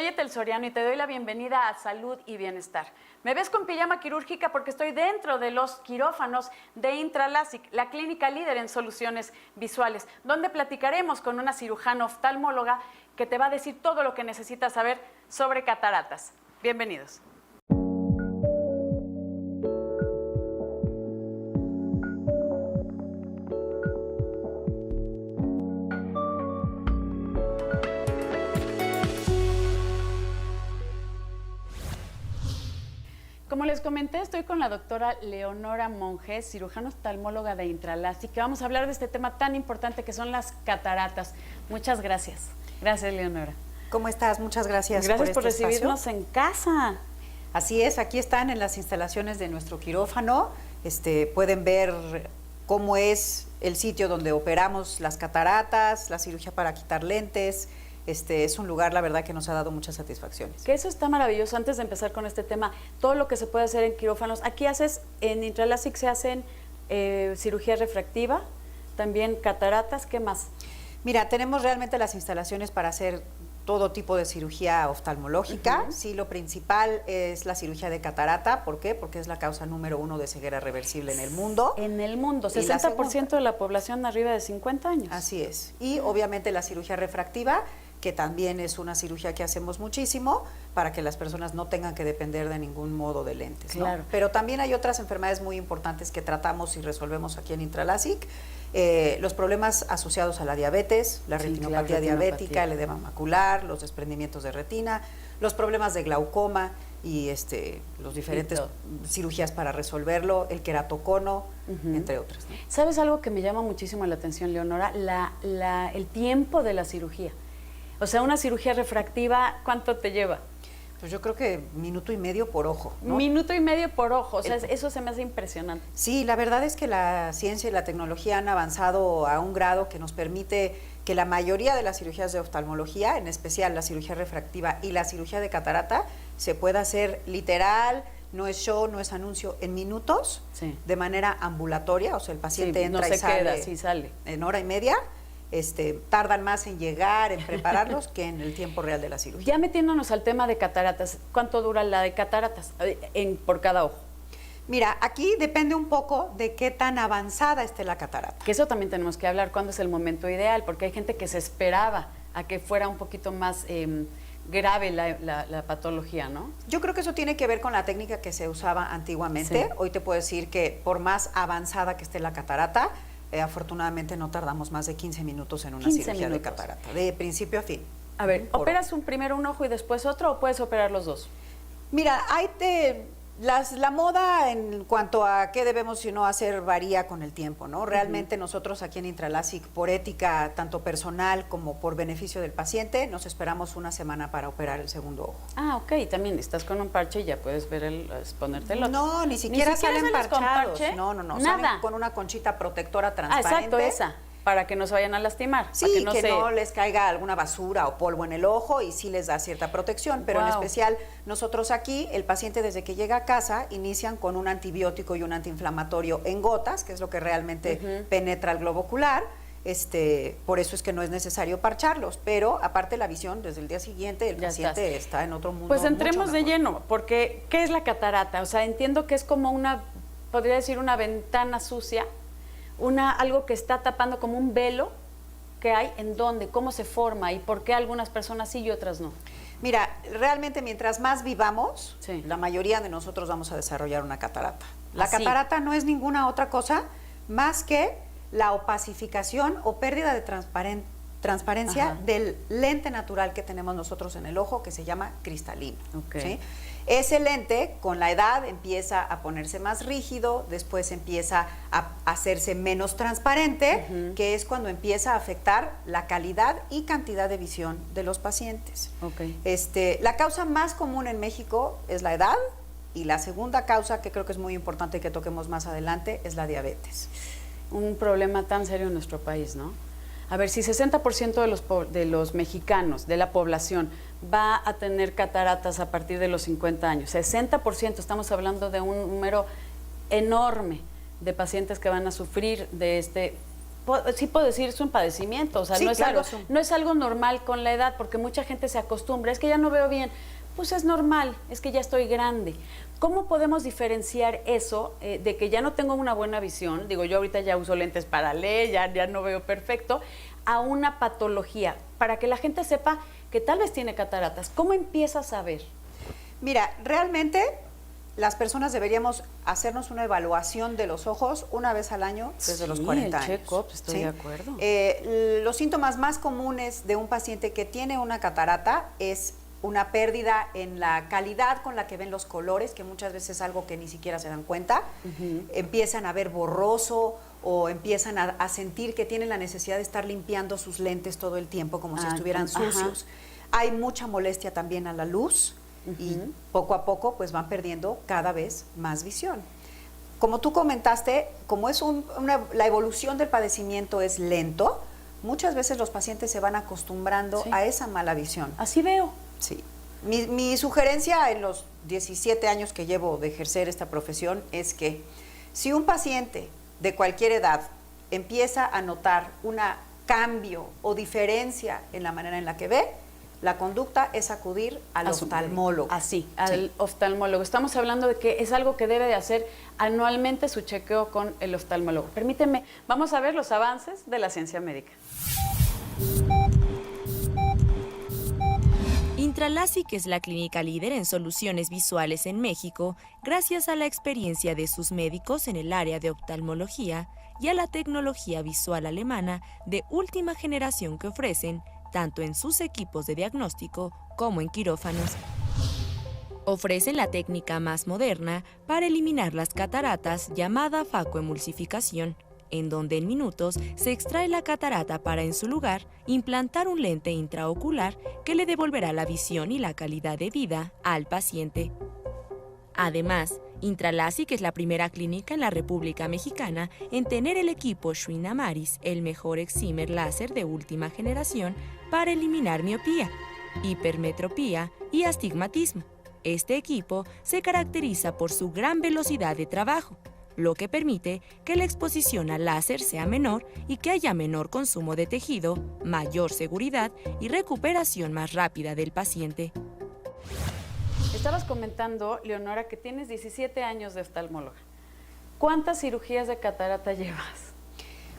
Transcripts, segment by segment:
Soy Etel Soriano y te doy la bienvenida a Salud y Bienestar. Me ves con pijama quirúrgica porque estoy dentro de los quirófanos de Intralasic, la clínica líder en soluciones visuales, donde platicaremos con una cirujana oftalmóloga que te va a decir todo lo que necesitas saber sobre cataratas. Bienvenidos. Como les comenté, estoy con la doctora Leonora Monjes, cirujana oftalmóloga de Intralasic, que vamos a hablar de este tema tan importante que son las cataratas. Muchas gracias. Gracias, Leonora. ¿Cómo estás? Muchas gracias. Gracias por este recibirnos espacio. en casa. Así es, aquí están en las instalaciones de nuestro quirófano. Pueden ver cómo es el sitio donde operamos las cataratas, la cirugía para quitar lentes. Es un lugar, la verdad, que nos ha dado muchas satisfacciones. Que eso está maravilloso. Antes de empezar con este tema, todo lo que se puede hacer en quirófanos. Aquí en Intralasic se hacen cirugía refractiva, también cataratas, ¿qué más? Mira, tenemos realmente las instalaciones para hacer todo tipo de cirugía oftalmológica. Sí, lo principal es la cirugía de catarata. ¿Por qué? Porque es la causa número 1 de ceguera reversible en el mundo. En el mundo, 60% de la población arriba de 50 años. Así es. Y obviamente la cirugía refractiva, que también es una cirugía que hacemos muchísimo para que las personas no tengan que depender de ningún modo de lentes, ¿no? Claro. Pero también hay otras enfermedades muy importantes que tratamos y resolvemos aquí en Intralasic. Los problemas asociados a la diabetes, la retinopatía diabética, el edema macular, los desprendimientos de retina, los problemas de glaucoma y los diferentes cirugías para resolverlo, el queratocono, entre otras, ¿no? ¿Sabes algo que me llama muchísimo la atención, Leonora? El tiempo de la cirugía. O sea, una cirugía refractiva, ¿cuánto te lleva? Pues yo creo que minuto y medio por ojo, ¿no? Minuto y medio por ojo, o sea, eso se me hace impresionante. Sí, la verdad es que la ciencia y la tecnología han avanzado a un grado que nos permite que la mayoría de las cirugías de oftalmología, en especial la cirugía refractiva y la cirugía de catarata, se pueda hacer literal, no es show, no es anuncio, en minutos, sí, de manera ambulatoria, o sea, el paciente entra no y sale, queda, sí sale en hora y media. Tardan más en llegar, en prepararlos, que en el tiempo real de la cirugía. Ya metiéndonos al tema de cataratas, ¿cuánto dura la de cataratas por cada ojo? Mira, aquí depende un poco de qué tan avanzada esté la catarata. Que eso también tenemos que hablar, cuándo es el momento ideal, porque hay gente que se esperaba a que fuera un poquito más grave la patología, ¿no? Yo creo que eso tiene que ver con la técnica que se usaba antiguamente. Sí. Hoy te puedo decir que por más avanzada que esté la catarata, afortunadamente no tardamos más de 15 minutos en una cirugía de catarata, de principio a fin. A ver, ¿operas primero un ojo y después otro o puedes operar los dos? Mira, la moda en cuanto a qué debemos y no hacer varía con el tiempo, ¿no? Realmente nosotros aquí en Intralasic, por ética tanto personal como por beneficio del paciente, nos esperamos una semana para operar el segundo ojo. Ah, ok, también estás con un parche y ya puedes ver ponerte el otro. No, ni siquiera salen parchados. Con parche. No, nada. Salen con una conchita protectora transparente. Exacto, esa. Para que no se vayan a lastimar. Sí, para que no les caiga alguna basura o polvo en el ojo y sí les da cierta protección, pero en especial nosotros aquí, el paciente desde que llega a casa, inician con un antibiótico y un antiinflamatorio en gotas, que es lo que realmente penetra el globo ocular. Por eso es que no es necesario parcharlos, pero aparte la visión desde el día siguiente el paciente está en otro mundo. Pues entremos de lleno, porque ¿qué es la catarata? O sea, entiendo que es como podría decir una ventana sucia, algo que está tapando como un velo que hay en dónde, cómo se forma y por qué algunas personas sí y otras no. Mira, realmente mientras más vivamos, la mayoría de nosotros vamos a desarrollar una catarata. La catarata no es ninguna otra cosa más que la opacificación o pérdida de transparencia del lente natural que tenemos nosotros en el ojo, que se llama cristalino. ¿Sí? Ese lente con la edad empieza a ponerse más rígido, después empieza a hacerse menos transparente, que es cuando empieza a afectar la calidad y cantidad de visión de los pacientes. La causa más común en México es la edad, y la segunda causa, que creo que es muy importante que toquemos más adelante, es la diabetes. Un problema tan serio en nuestro país, ¿no? A ver, si 60% de los mexicanos, de la población, va a tener cataratas a partir de los 50 años, 60%, estamos hablando de un número enorme de pacientes que van a sufrir de este sí puedo decir, es un padecimiento, o sea, Sí, no, es claro, algo, no es algo normal con la edad, porque mucha gente se acostumbra, es que ya no veo bien, pues es normal, es que ya estoy grande. ¿Cómo podemos diferenciar eso de que ya no tengo una buena visión? Digo, yo ahorita ya uso lentes para leer, ya no veo perfecto, a una patología, para que la gente sepa que tal vez tiene cataratas. ¿Cómo empiezas a ver? Mira, realmente las personas deberíamos hacernos una evaluación de los ojos una vez al año desde los 40 años. Check-up, estoy de acuerdo. Los síntomas más comunes de un paciente que tiene una catarata es una pérdida en la calidad con la que ven los colores, que muchas veces es algo que ni siquiera se dan cuenta. Empiezan a ver borroso o empiezan a sentir que tienen la necesidad de estar limpiando sus lentes todo el tiempo como si estuvieran sucios. Hay mucha molestia también a la luz y poco a poco pues van perdiendo cada vez más visión. Como tú comentaste, como es la evolución del padecimiento es lento, muchas veces los pacientes se van acostumbrando a esa mala visión. Así veo. Sí. Mi sugerencia en los 17 años que llevo de ejercer esta profesión es que si un paciente de cualquier edad empieza a notar un cambio o diferencia en la manera en la que ve, la conducta es acudir al oftalmólogo. Al oftalmólogo. Estamos hablando de que es algo que debe de hacer anualmente su chequeo con el oftalmólogo. Permíteme, vamos a ver los avances de la ciencia médica. Intralasic es la clínica líder en soluciones visuales en México gracias a la experiencia de sus médicos en el área de oftalmología y a la tecnología visual alemana de última generación que ofrecen tanto en sus equipos de diagnóstico como en quirófanos. Ofrecen la técnica más moderna para eliminar las cataratas llamada facoemulsificación, en donde en minutos se extrae la catarata para en su lugar implantar un lente intraocular que le devolverá la visión y la calidad de vida al paciente. Además, Intralasic es la primera clínica en la República Mexicana en tener el equipo Schwinn-Amaris, el mejor excimer láser de última generación para eliminar miopía, hipermetropía y astigmatismo. Este equipo se caracteriza por su gran velocidad de trabajo, lo que permite que la exposición al láser sea menor y que haya menor consumo de tejido, mayor seguridad y recuperación más rápida del paciente. Estabas comentando, Leonora, que tienes 17 años de oftalmóloga. ¿Cuántas cirugías de catarata llevas?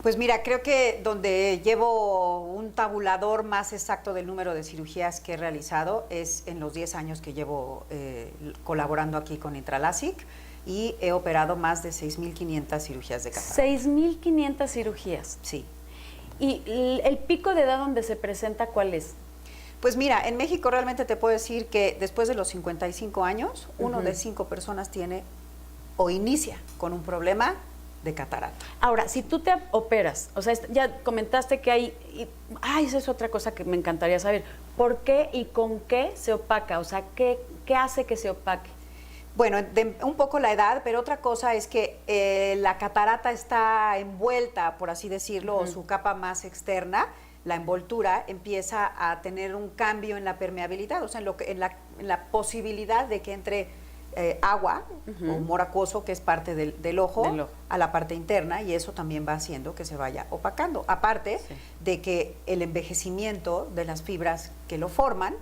Pues mira, creo que donde llevo un tabulador más exacto del número de cirugías que he realizado es en los 10 años que llevo colaborando aquí con Intralasic y he operado más de 6.500 cirugías de catarata. 6.500 cirugías. Sí. ¿Y el pico de edad donde se presenta cuál es? Pues mira, en México realmente te puedo decir que después de los 55 años, uno de 5 personas tiene o inicia con un problema de catarata. Ahora, si tú te operas, o sea, ya comentaste que hay, esa es otra cosa que me encantaría saber, ¿por qué y con qué se opaca? O sea, ¿qué hace que se opaque? Bueno, un poco la edad, pero otra cosa es que la catarata está envuelta, por así decirlo, o su capa más externa, la envoltura, empieza a tener un cambio en la permeabilidad, o sea, en la posibilidad de que entre agua o humor acuoso, que es parte del ojo, a la parte interna, y eso también va haciendo que se vaya opacando. Aparte de que el envejecimiento de las fibras que lo forman,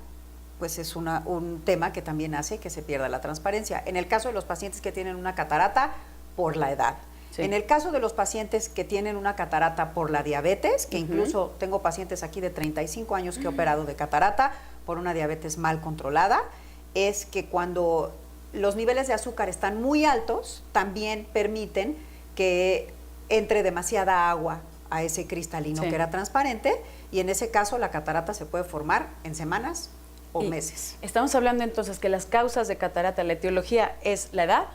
pues es un tema que también hace que se pierda la transparencia. En el caso de los pacientes que tienen una catarata, por la edad. Sí. En el caso de los pacientes que tienen una catarata por la diabetes, que incluso tengo pacientes aquí de 35 años que he operado de catarata por una diabetes mal controlada, es que cuando los niveles de azúcar están muy altos, también permiten que entre demasiada agua a ese cristalino que era transparente, y en ese caso la catarata se puede formar en semanas o meses. Estamos hablando entonces que las causas de catarata, la etiología es la edad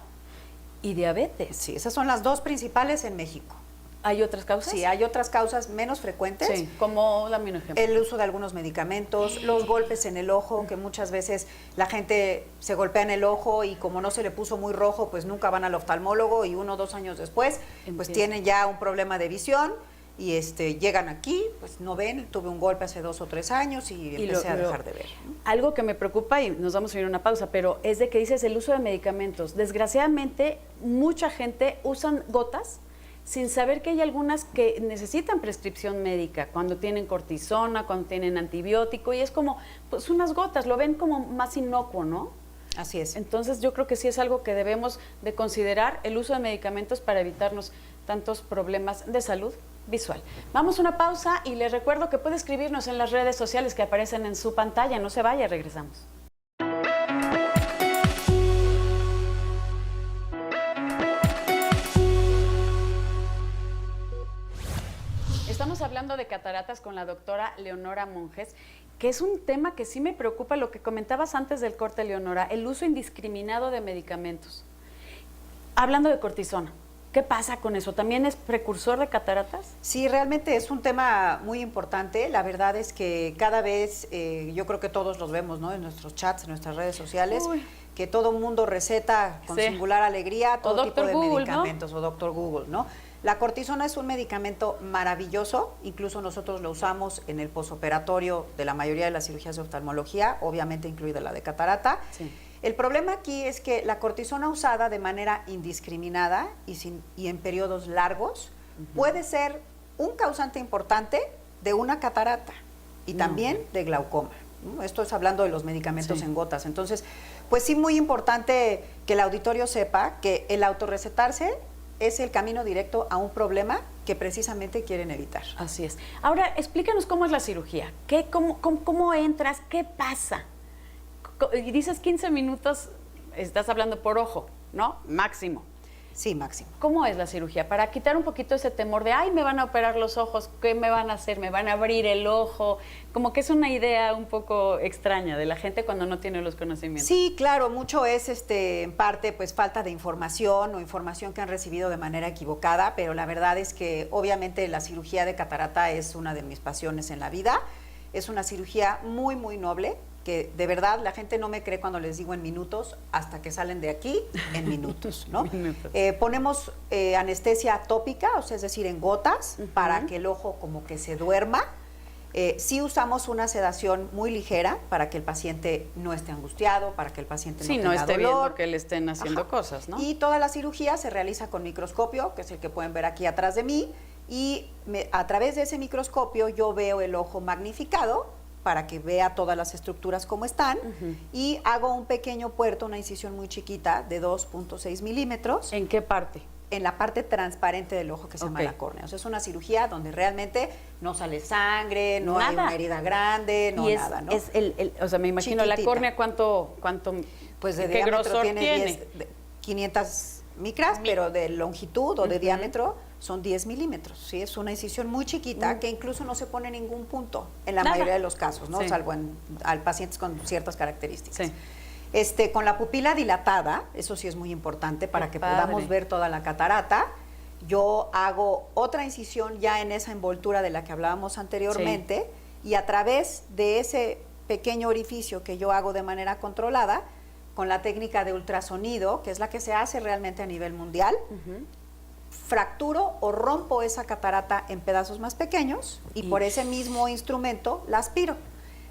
y diabetes. Sí, esas son las dos principales en México. ¿Hay otras causas? Sí, hay otras causas menos frecuentes. Sí, como dame un ejemplo. El uso de algunos medicamentos, los golpes en el ojo, que muchas veces la gente se golpea en el ojo y como no se le puso muy rojo, pues nunca van al oftalmólogo y 1 o 2 años después, pues tienen ya un problema de visión y llegan aquí, pues no ven, tuve un golpe hace 2 o 3 años y empecé a dejar de ver. Algo que me preocupa, y nos vamos a ir a una pausa, pero es de que dices el uso de medicamentos. Desgraciadamente, mucha gente usan gotas sin saber que hay algunas que necesitan prescripción médica, cuando tienen cortisona, cuando tienen antibiótico, y es como, pues unas gotas, lo ven como más inocuo, ¿no? Así es. Entonces yo creo que sí es algo que debemos de considerar, el uso de medicamentos para evitarnos tantos problemas de salud visual. Vamos a una pausa y les recuerdo que puede escribirnos en las redes sociales que aparecen en su pantalla. No se vaya, regresamos. Estamos hablando de cataratas con la doctora Leonora Monjes, que es un tema que sí me preocupa, lo que comentabas antes del corte, Leonora, el uso indiscriminado de medicamentos. Hablando de cortisona, ¿qué pasa con eso? ¿También es precursor de cataratas? Sí, realmente es un tema muy importante. La verdad es que cada vez, yo creo que todos los vemos, ¿no? En nuestros chats, en nuestras redes sociales, que todo mundo receta con singular alegría todo tipo de Google, medicamentos, ¿no? O doctor Google, ¿no? La cortisona es un medicamento maravilloso, incluso nosotros lo usamos en el posoperatorio de la mayoría de las cirugías de oftalmología, obviamente incluida la de catarata. Sí. El problema aquí es que la cortisona usada de manera indiscriminada y en periodos largos puede ser un causante importante de una catarata y también de glaucoma, ¿no? Esto es hablando de los medicamentos en gotas. Entonces, pues sí, muy importante que el auditorio sepa que el autorrecetarse es el camino directo a un problema que precisamente quieren evitar. Así es. Ahora, explícanos cómo es la cirugía. ¿Cómo entras? ¿Qué pasa? Y dices 15 minutos, estás hablando por ojo, ¿no? Máximo. Sí, máximo. ¿Cómo es la cirugía? Para quitar un poquito ese temor de, ay, me van a operar los ojos, ¿qué me van a hacer? ¿Me van a abrir el ojo? Como que es una idea un poco extraña de la gente cuando no tiene los conocimientos. Sí, claro, mucho es en parte pues falta de información o información que han recibido de manera equivocada, pero la verdad es que obviamente la cirugía de catarata es una de mis pasiones en la vida. Es una cirugía muy, muy noble, que de verdad la gente no me cree cuando les digo en minutos, hasta que salen de aquí en minutos, ¿no? Ponemos anestesia tópica, o sea, es decir, en gotas, para que el ojo como que se duerma. Sí usamos una sedación muy ligera para que el paciente no esté angustiado, para que el paciente no tenga esté dolor. viendo que le estén haciendo cosas, ¿no? Y toda la cirugía se realiza con microscopio, que es el que pueden ver aquí atrás de mí, y a través de ese microscopio yo veo el ojo magnificado para que vea todas las estructuras como están, y hago un pequeño puerto, una incisión muy chiquita de 2.6 milímetros. ¿En qué parte? En la parte transparente del ojo que se llama la córnea. O sea, es una cirugía donde realmente no sale sangre, no hay una herida grande, no nada, ¿no? O sea, me imagino chiquitita. La córnea, ¿cuánto pues de ¿qué diámetro grosor tiene 500 micras, pero de longitud o de diámetro son 10 milímetros, ¿sí? Es una incisión muy chiquita que incluso no se pone ningún punto en la mayoría de los casos, ¿no? Salvo al pacientes con ciertas características. Con la pupila dilatada, eso sí es muy importante para que podamos ver toda la catarata. Yo hago otra incisión ya en esa envoltura de la que hablábamos anteriormente, y a través de ese pequeño orificio que yo hago de manera controlada, con la técnica de ultrasonido, que es la que se hace realmente a nivel mundial, fracturo o rompo esa catarata en pedazos más pequeños y por ese mismo instrumento la aspiro,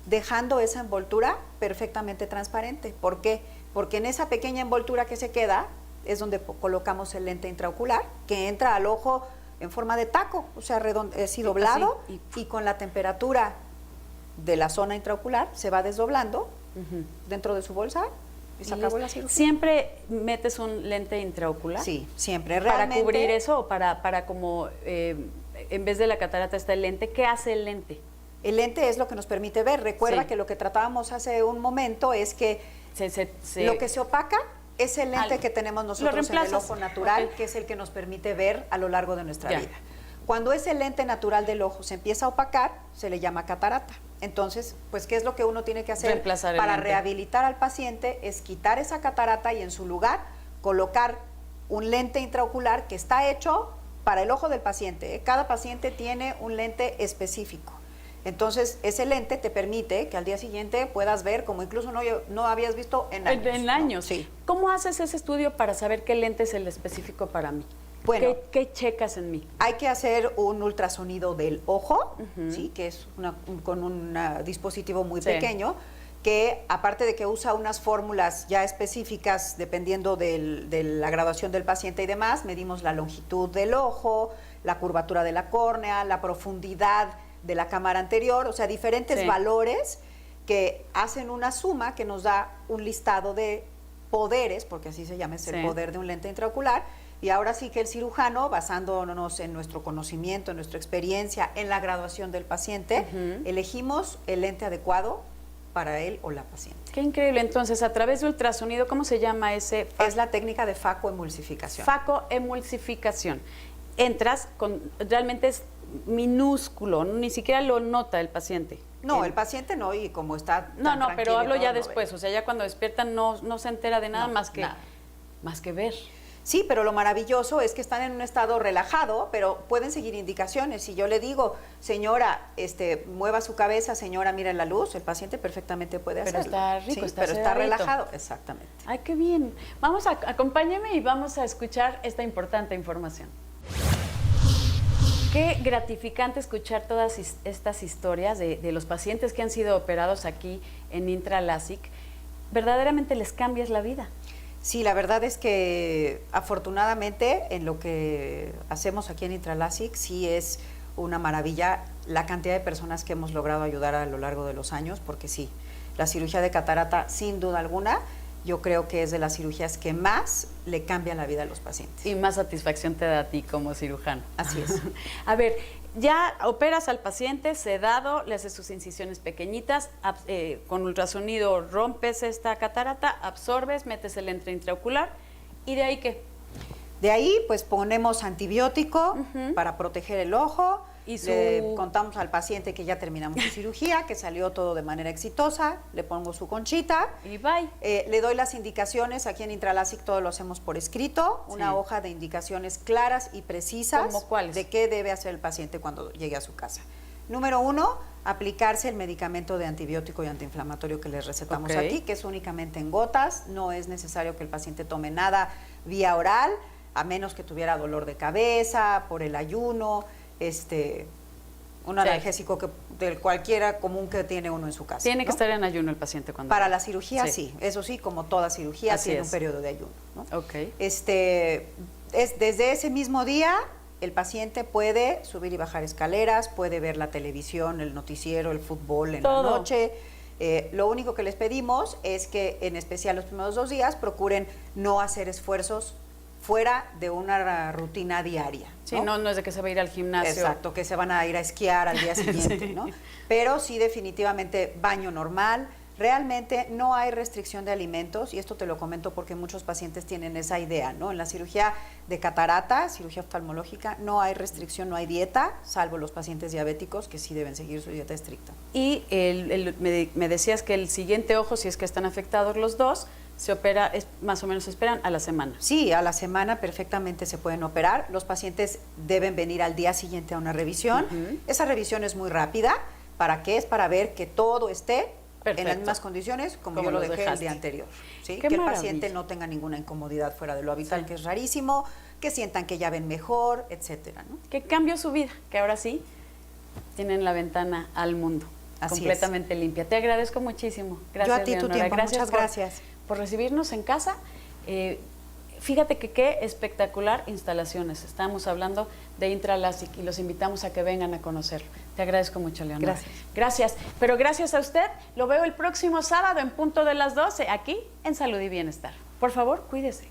dejando esa envoltura perfectamente transparente. ¿Por qué? Porque en esa pequeña envoltura que se queda es donde colocamos el lente intraocular, que entra al ojo en forma de taco, o sea, así doblado, y con la temperatura de la zona intraocular se va desdoblando dentro de su bolsa. Y se acabó la cirugía. ¿Siempre metes un lente intraocular? Sí, siempre. ¿Para cubrir eso o para como, en vez de la catarata está el lente? ¿Qué hace el lente? El lente es lo que nos permite ver. Recuerda que lo que tratábamos hace un momento es que lo que se opaca es el lente que tenemos nosotros en el ojo natural, que es el que nos permite ver a lo largo de nuestra vida. Cuando ese lente natural del ojo se empieza a opacar, se le llama catarata. Entonces, pues, ¿qué es lo que uno tiene que hacer para rehabilitar al paciente? Es quitar esa catarata y en su lugar colocar un lente intraocular que está hecho para el ojo del paciente. Cada paciente tiene un lente específico. Entonces, ese lente te permite que al día siguiente puedas ver como incluso no habías visto en años. En años. Sí. ¿Cómo haces ese estudio para saber qué lente es el específico para mí? Bueno, ¿Qué checas en mí? Hay que hacer un ultrasonido del ojo, ¿sí? Que es con un dispositivo muy pequeño, que aparte de que usa unas fórmulas ya específicas dependiendo de la graduación del paciente y demás, medimos la longitud del ojo, la curvatura de la córnea, la profundidad de la cámara anterior, o sea, diferentes valores que hacen una suma que nos da un listado de poderes, porque así se llama, es el poder de un lente intraocular. Y ahora sí que el cirujano, basándonos en nuestro conocimiento, en nuestra experiencia, en la graduación del paciente, elegimos el lente adecuado para él o la paciente. Qué increíble. Entonces, a través de ultrasonido, ¿cómo se llama ese? Es la técnica de facoemulsificación. Facoemulsificación. Entras realmente es minúsculo, ni siquiera lo nota el paciente. No, el paciente no, y como está tan No, pero hablo ya no después, o sea, ya cuando despiertan no se entera de nada, más que ver. Sí, pero lo maravilloso es que están en un estado relajado, pero pueden seguir indicaciones. Si yo le digo, señora, mueva su cabeza, señora, mire la luz, el paciente perfectamente puede hacerlo. Pero está rico, sí, está pero está sedadito. relajado, exactamente. Ay, qué bien. Acompáñeme y vamos a escuchar esta importante información. Qué gratificante escuchar todas estas historias de los pacientes que han sido operados aquí en Intralasic. Verdaderamente les cambias la vida. Sí, la verdad es que afortunadamente en lo que hacemos aquí en Intralasic sí es una maravilla la cantidad de personas que hemos logrado ayudar a lo largo de los años, porque sí, la cirugía de catarata sin duda alguna yo creo que es de las cirugías que más le cambia la vida a los pacientes. Y más satisfacción te da a ti como cirujano. Así es. A ver, ya operas al paciente sedado, le haces sus incisiones pequeñitas, con ultrasonido rompes esta catarata, absorbes, metes el lente intraocular, ¿y de ahí qué? De ahí pues ponemos antibiótico para proteger el ojo. Le contamos al paciente que ya terminamos su cirugía, que salió todo de manera exitosa, le pongo su conchita. Y bye. Le doy las indicaciones, aquí en Intralasic todo lo hacemos por escrito, una hoja de indicaciones claras y precisas. ¿Cómo cuáles? De qué debe hacer el paciente cuando llegue a su casa. Número 1, aplicarse el medicamento de antibiótico y antiinflamatorio que les recetamos aquí, que es únicamente en gotas, no es necesario que el paciente tome nada vía oral, a menos que tuviera dolor de cabeza, por el ayuno, un analgésico del cualquiera común que tiene uno en su casa. Tiene que estar en ayuno el paciente cuando... Para la cirugía sí, eso sí, como toda cirugía tiene un periodo de ayuno, ¿no? Desde ese mismo día el paciente puede subir y bajar escaleras, puede ver la televisión, el noticiero, el fútbol en la noche. Lo único que les pedimos es que en especial los primeros 2 días procuren no hacer esfuerzos fuera de una rutina diaria. Sí, no es de que se va a ir al gimnasio. Exacto, que se van a ir a esquiar al día siguiente, ¿no? Pero sí definitivamente baño normal. Realmente no hay restricción de alimentos, y esto te lo comento porque muchos pacientes tienen esa idea, ¿no? En la cirugía de catarata, cirugía oftalmológica, no hay restricción, no hay dieta, salvo los pacientes diabéticos que sí deben seguir su dieta estricta. Y me decías que el siguiente ojo, si es que están afectados los dos, se opera, más o menos se esperan a la semana. Sí, a la semana perfectamente se pueden operar. Los pacientes deben venir al día siguiente a una revisión. Esa revisión es muy rápida. ¿Para qué? Es para ver que todo esté en las mismas condiciones como yo lo dejé el día anterior. ¿Sí? Que el paciente no tenga ninguna incomodidad fuera de lo habitual, que es rarísimo, que sientan que ya ven mejor, etcétera, ¿no? Que cambió su vida, que ahora sí tienen la ventana al mundo. Así completamente limpia. Te agradezco muchísimo. Gracias, yo a ti tu tiempo, muchas gracias. Por recibirnos en casa. Fíjate que qué espectacular instalaciones. Estamos hablando de Intralasic y los invitamos a que vengan a conocerlo. Te agradezco mucho, Leonora. Gracias. Gracias. Pero gracias a usted. Lo veo el próximo sábado en punto de las 12 aquí en Salud y Bienestar. Por favor, cuídese.